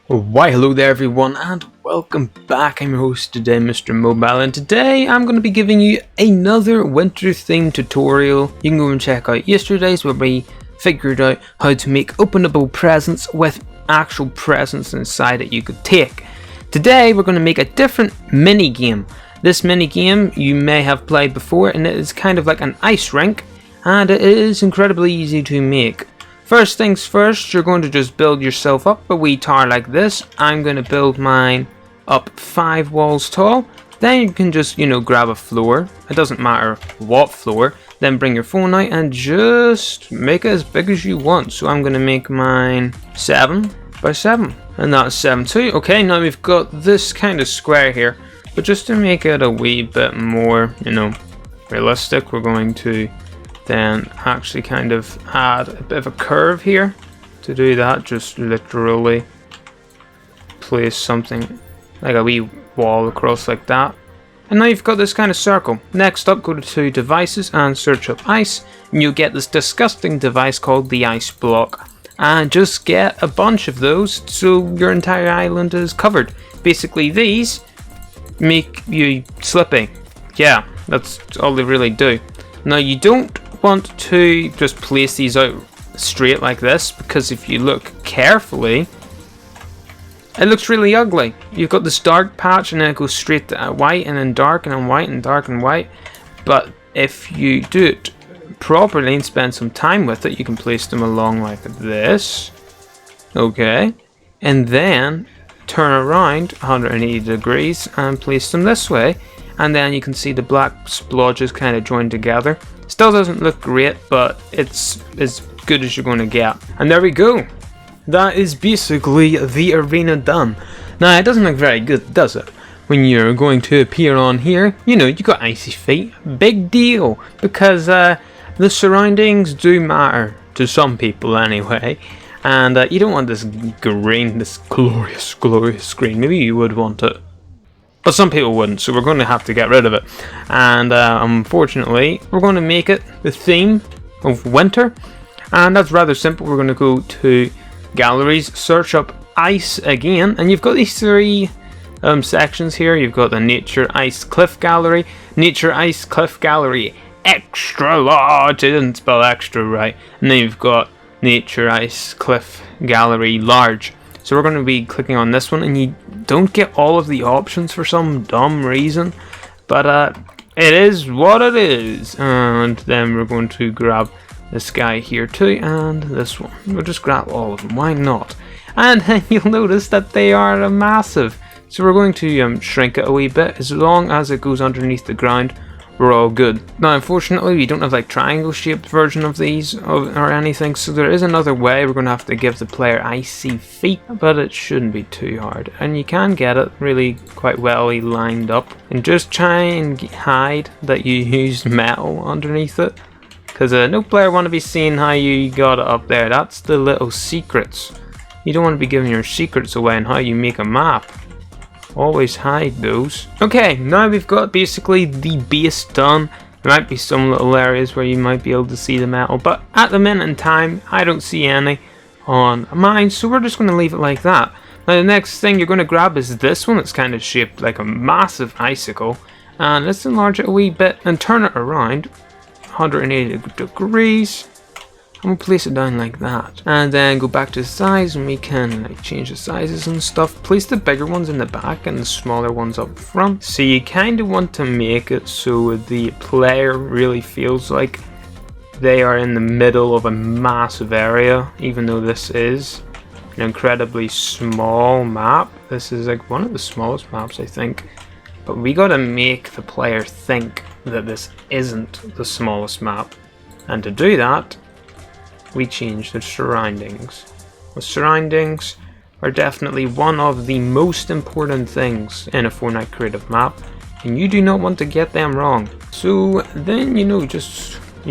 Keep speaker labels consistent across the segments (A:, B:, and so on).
A: Why hello there everyone and welcome back. I'm your host today, Mr. Mobile, and today I'm going to be giving you another winter themed tutorial. You can go and check out yesterday's where we figured out how to make openable presents with actual presents inside that you could take. Today we're going to make a different mini game. This mini game you may have played before, and it is kind of like an ice rink, and it is incredibly easy to make. First things first, you're going to just build yourself up a wee tower like this. I'm going to build mine up 5 walls tall. Then you can just, grab a floor. It doesn't matter what floor. Then bring your phone out and just make it as big as you want. So I'm going to make mine 7 by 7. And that's 7 too. Okay, now we've got this kind of square here. But just to make it a wee bit more, realistic, we're going to then actually kind of add a bit of a curve here. To do that, just literally place something like a wee wall across like that. And now you've got this kind of circle. Next up, go to devices and search up ice, and you'll get this disgusting device called the ice block. And just get a bunch of those so your entire island is covered. Basically these make you slippy. Yeah, that's all they really do. Now you don't want to just place these out straight like this, because if you look carefully it looks really ugly. You've got this dark patch and then it goes straight to white and then dark and then white and dark and white. But if you do it properly and spend some time with it, you can place them along like this. Okay, and then turn around 180 degrees and place them this way, and then you can see the black splodges kind of join together. Still doesn't look great, but it's as good as you're going to get. And there we go. That is basically the arena done. Now it doesn't look very good, does it? When you're going to appear on here, you got icy feet. Big deal, because the surroundings do matter to some people anyway. And you don't want this green, this glorious, glorious screen. Maybe you would want it, but some people wouldn't, so we're going to have to get rid of it. And unfortunately, we're going to make it the theme of winter. And that's rather simple. We're going to go to galleries, search up ice again, and you've got these 3 sections here. You've got the nature ice cliff gallery, nature ice cliff gallery extra large. I didn't spell extra right. And then you've got nature ice cliff gallery large. So we're going to be clicking on this one, and you don't get all of the options for some dumb reason, but it is what it is. And then we're going to grab this guy here too, and this one. We'll just grab all of them, why not? And then you'll notice that they are massive. So we're going to shrink it a wee bit. As long as it goes underneath the ground, we're all good. Now unfortunately we don't have like triangle shaped version of these or anything, so there is another way. We're going to have to give the player icy feet, but it shouldn't be too hard, and you can get it really quite well lined up. And just try and hide that you used metal underneath it, because no player want to be seeing how you got it up there. That's the little secrets. You don't want to be giving your secrets away on how you make a map. Always hide those. Okay, now we've got basically the base done. There might be some little areas where you might be able to see the metal, but at the minute in time I don't see any on mine, so we're just going to leave it like that. Now the next thing you're going to grab is this one. That's kind of shaped like a massive icicle, and let's enlarge it a wee bit and turn it around 180 degrees. And we'll place it down like that, and then go back to size, and we can change the sizes and stuff. Place the bigger ones in the back and the smaller ones up front. So you kind of want to make it so the player really feels like they are in the middle of a massive area, even though this is an incredibly small map. This is like one of the smallest maps, I think, but we gotta make the player think that this isn't the smallest map. And to do that, we change the surroundings. The surroundings are definitely one of the most important things in a Fortnite creative map, and you do not want to get them wrong. So then you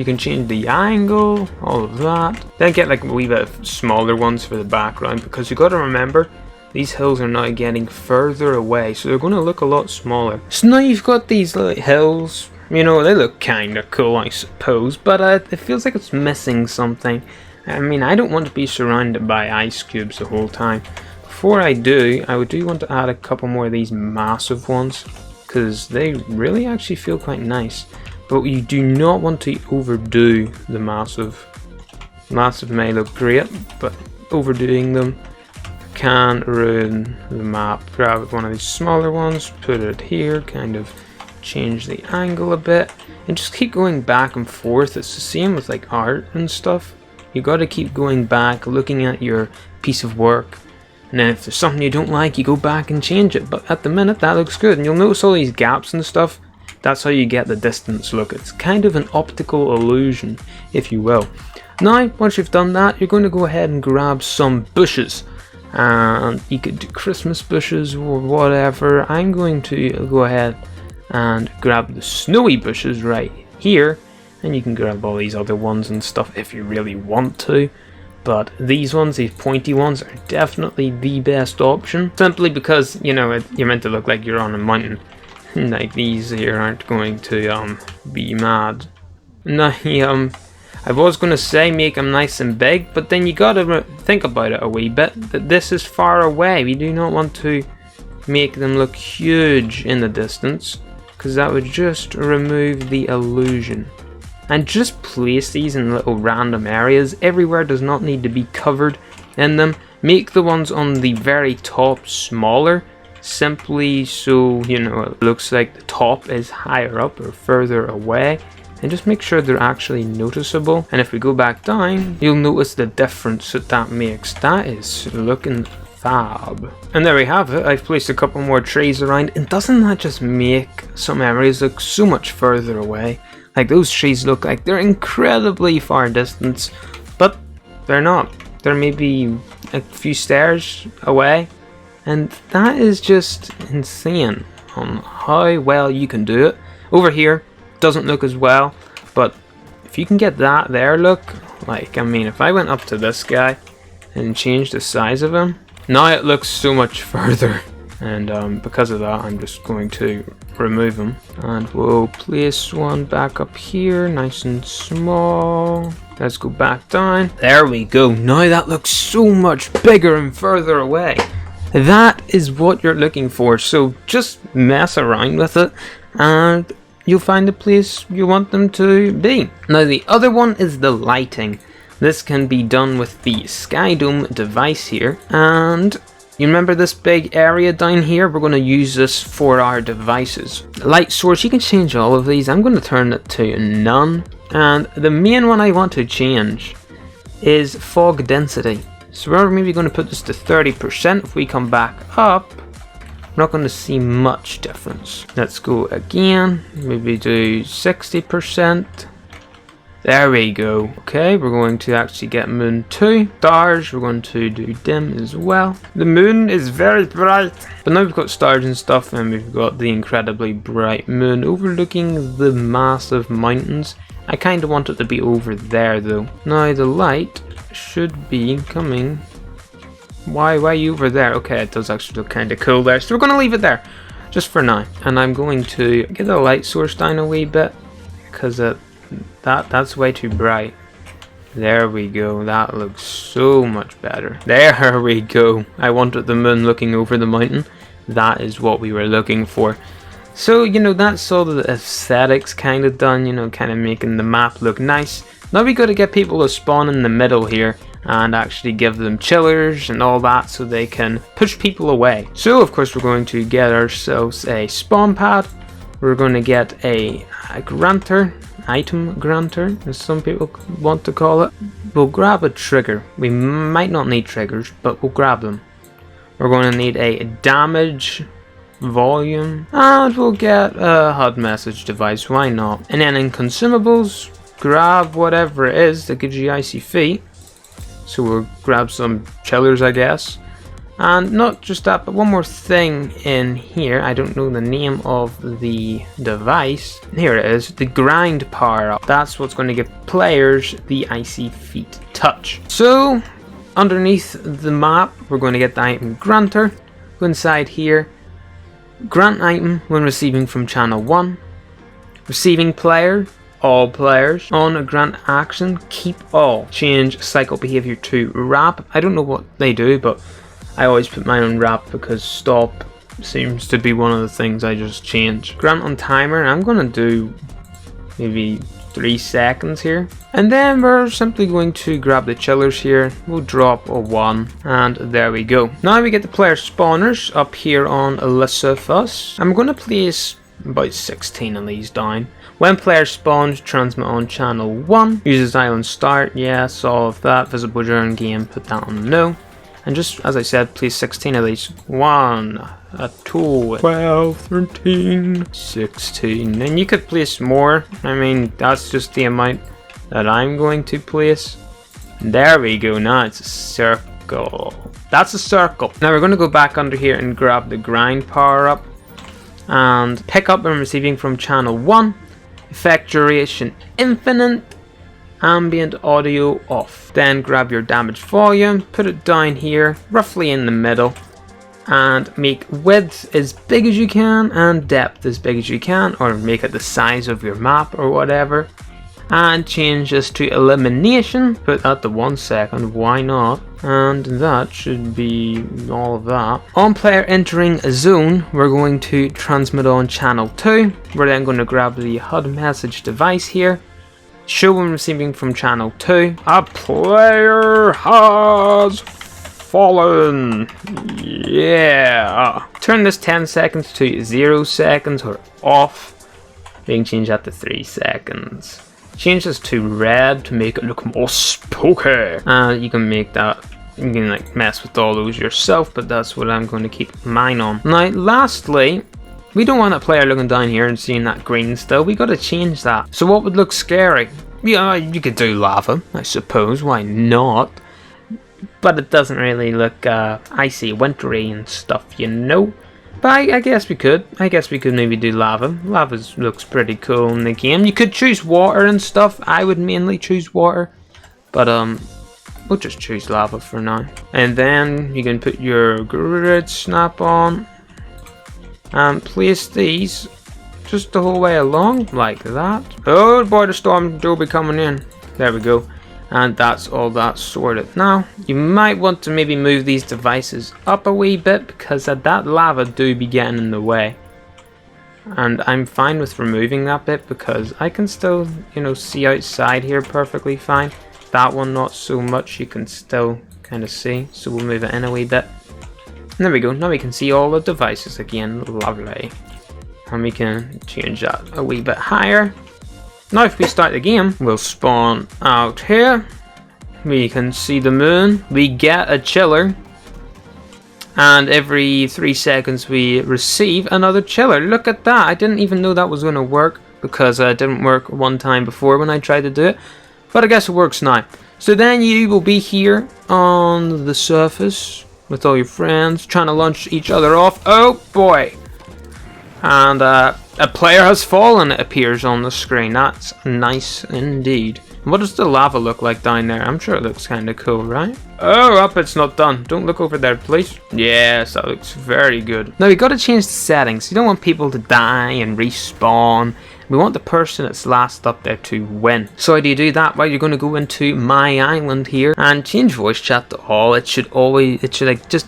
A: can change the angle, all of that. Then get like a wee bit of smaller ones for the background, because you got to remember these hills are now getting further away, so they're going to look a lot smaller. So now you've got these little hills. They look kind of cool, I suppose, but it feels like it's missing something. I mean, I don't want to be surrounded by ice cubes the whole time. before I do want to add a couple more of these massive ones, because they really actually feel quite nice. But you do not want to overdo the massive. Massive may look great, but overdoing them can ruin the map. Grab one of these smaller ones, put it here, kind of change the angle a bit, and just keep going back and forth. It's the same with like art and stuff. You got to keep going back, looking at your piece of work, and then if there's something you don't like, you go back and change it. But at the minute that looks good, and you'll notice all these gaps and stuff. That's how you get the distance look. It's kind of an optical illusion, if you will. Now, once you've done that, you're going to go ahead and grab some bushes. And you could do Christmas bushes or whatever. I'm going to go ahead and grab the snowy bushes right here. And you can grab all these other ones and stuff if you really want to. But these ones, these pointy ones, are definitely the best option. Simply because, you know, you're meant to look like you're on a mountain. Like these here aren't going to be mad. Now, I was going to say make them nice and big, but then you got to think about it a wee bit, that this is far away. We do not want to make them look huge in the distance, because that would just remove the illusion. And just place these in little random areas. Everywhere does not need to be covered in them. Make the ones on the very top smaller, simply so, you know, it looks like the top is higher up or further away. And just make sure they're actually noticeable. And if we go back down, you'll notice the difference that makes. That is looking fab. And there we have it. I've placed a couple more trees around, and doesn't that just make some areas look so much further away? Like those trees look like they're incredibly far distance, but they're not. They're maybe a few stairs away, and that is just insane on how well you can do it. Over here, doesn't look as well, but if you can get that there look, like, I mean, if I went up to this guy and changed the size of him, now it looks so much further. And because of that, I'm just going to remove him, and we'll place one back up here, nice and small. Let's go back down. There we go. Now that looks so much bigger and further away. That is what you're looking for. So just mess around with it, and you'll find the place you want them to be. Now the other one is the lighting. This can be done with the Skydome device here, and you remember this big area down here? We're going to use this for our devices. The light source, you can change all of these. I'm going to turn it to none. And the main one I want to change is fog density. So we're maybe going to put this to 30%. If we come back up, we're not going to see much difference. Let's go again. Maybe do 60%. There we go. Okay, we're going to actually get moon 2. Stars, we're going to do dim as well. The moon is very bright. But now we've got stars and stuff, and we've got the incredibly bright moon overlooking the massive mountains. I kind of want it to be over there though. Now the light should be coming. Why are you over there? Okay, it does actually look kind of cool there. So we're going to leave it there, just for now. And I'm going to get the light source down a wee bit, because that's way too bright. There we go. That looks so much better. There we go. I wanted the moon looking over the mountain. That is what we were looking for. So, you know, that's all the aesthetics kind of done, you know, kind of making the map look nice. Now we got to get people to spawn in the middle here and actually give them chillers and all that so they can push people away. So, of course, we're going to get ourselves a spawn pad. We're going to get a granter. Item granter, as some people want to call it. We'll grab a trigger. We might not need triggers, but we'll grab them. We're going to need a damage volume, and we'll get a HUD message device. Why not? And then in consumables, grab whatever it is that gives you icy feet. So we'll grab some chillers, I guess. And not just that, but one more thing in here. I don't know the name of the device. Here it is, the grind power up. That's what's going to give players the icy feet touch. So underneath the map, we're going to get the item granter. Go inside here. Grant item when receiving from channel 1. Receiving player, all players. On a grant action, keep all. Change cycle behavior to wrap. I don't know what they do, but I always put mine on wrap because stop seems to be one of the things I just change. Grant on timer, and I'm gonna do maybe 3 seconds here. And then we're simply going to grab the chillers here. We'll drop a 1, and there we go. Now we get the player spawners up here on the surface. I'm gonna place about 16 of these down. When player spawns, transmit on channel 1. Uses island start, yes, all of that. Visible during game, put that on no. And just as I said, place 16 of these. 1, 2, 12, 13, 16. And you could place more. I mean, that's just the amount that I'm going to place. There we go. Now it's a circle. That's a circle. Now we're going to go back under here and grab the grind power up. And pick up and receiving from channel 1. Effect duration infinite. Ambient audio off. Then grab your damage volume, put it down here, roughly in the middle, and make width as big as you can and depth as big as you can, or make it the size of your map or whatever. And change this to elimination, put that to 1 second, why not? And that should be all of that. On player entering a zone, we're going to transmit on channel 2. We're then going to grab the HUD message device here. Show when receiving from channel 2. A player has fallen. Yeah. Turn this 10 seconds to 0 seconds or off. We can change that to 3 seconds. Change this to red to make it look more spooky. You can make that, you can like mess with all those yourself, but that's what I'm going to keep mine on. Now lastly, we don't want a player looking down here and seeing that green still. We got to change that. So what would look scary? Yeah, you could do lava, I suppose. Why not? But it doesn't really look icy, wintry and stuff, you know. But I guess we could. I guess we could maybe do lava. Lava looks pretty cool in the game. You could choose water and stuff. I would mainly choose water. But we'll just choose lava for now. And then you can put your grid snap on. And place these just the whole way along like that. Oh boy, the storm will be coming in. There we go. And that's all that sorted. Now you might want to maybe move these devices up a wee bit because that lava do be getting in the way. And I'm fine with removing that bit because I can still, you know, see outside here perfectly fine. That one not so much, you can still kind of see. So we'll move it in a wee bit. And there we go, now we can see all the devices again, lovely. And we can change that a wee bit higher. Now if we start the game, we'll spawn out here. We can see the moon, we get a chiller. And every 3 seconds we receive another chiller. Look at that, I didn't even know that was going to work. Because it didn't work one time before when I tried to do it. But I guess it works now. So then you will be here on the surface with all your friends, trying to launch each other off. Oh boy! And a player has fallen, it appears on the screen. That's nice indeed. What does the lava look like down there? I'm sure it looks kind of cool, right? Oh, up, it's not done. Don't look over there, please. Yes, that looks very good. Now, we got to change the settings. You don't want people to die and respawn. We want the person that's last up there to win. So how do you do that? Well, you're going to go into My Island here and change voice chat to all. It should like just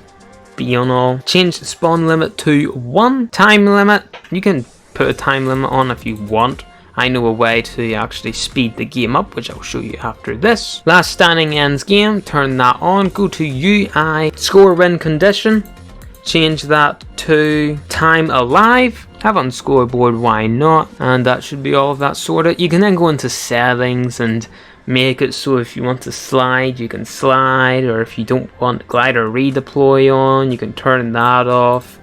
A: be on all. Change the spawn limit to 1. Time limit, you can put a time limit on if you want. I know a way to actually speed the game up, which I'll show you after this. Last standing ends game, turn that on. Go to UI, score win condition. Change that to time alive. Have on scoreboard, why not? And that should be all of that sorted. You can then go into settings and make it so if you want to slide, you can slide. Or if you don't want glider redeploy on, you can turn that off.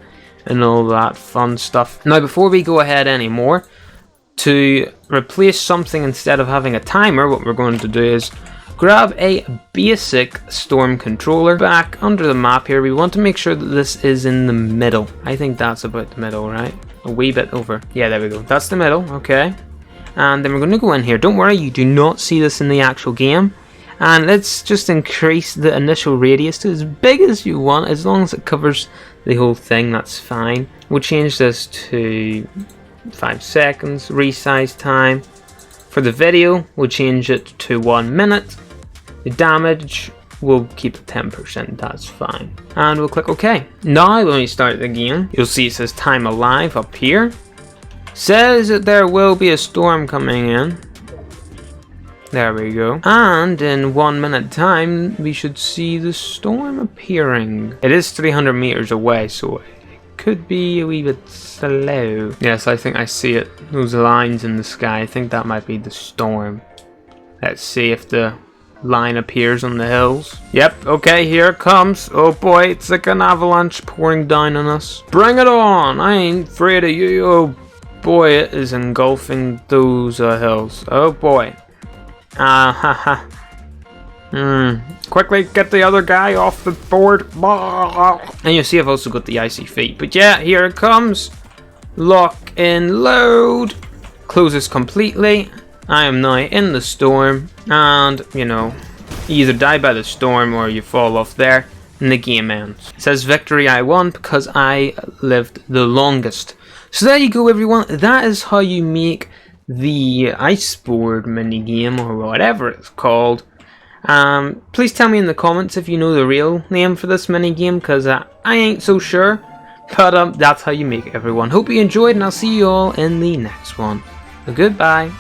A: And all that fun stuff. Now before we go ahead anymore, to replace something instead of having a timer, what we're going to do is grab a basic storm controller. Back under the map here, we want to make sure that this is in the middle. I think that's about the middle, right? A wee bit over. Yeah, there we go. That's the middle, okay. And then we're going to go in here. Don't worry, you do not see this in the actual game. And let's just increase the initial radius to as big as you want. As long as it covers the whole thing, that's fine. We'll change this to 5 seconds, resize time. For the video, we'll change it to 1 minute. The damage we'll keep it 10%, that's fine. And we'll click OK. Now when we start the game, you'll see it says time alive up here. Says that there will be a storm coming in. There we go. And in 1 minute time, we should see the storm appearing. It is 300 meters away, so it could be a wee bit slow. Yes, I think I see it. Those lines in the sky. I think that might be the storm. Let's see if the line appears on the hills. Yep, okay, here it comes. Oh boy, it's like an avalanche pouring down on us. Bring it on! I ain't afraid of you. Oh boy, it is engulfing those hills. Oh boy. Ha. Quickly get the other guy off the board. And you see I've also got the icy feet. But yeah, here it comes. Lock in, load. Close this completely. I am now in the storm. And, you know, you either die by the storm or you fall off there. And the game ends. It says victory, I won because I lived the longest. So there you go, everyone. That is how you make the iceboard minigame, or whatever it's called. Please tell me in the comments if you know the real name for this minigame, because I ain't so sure. But that's how you make it, everyone. Hope you enjoyed, and I'll see you all in the next one. Goodbye.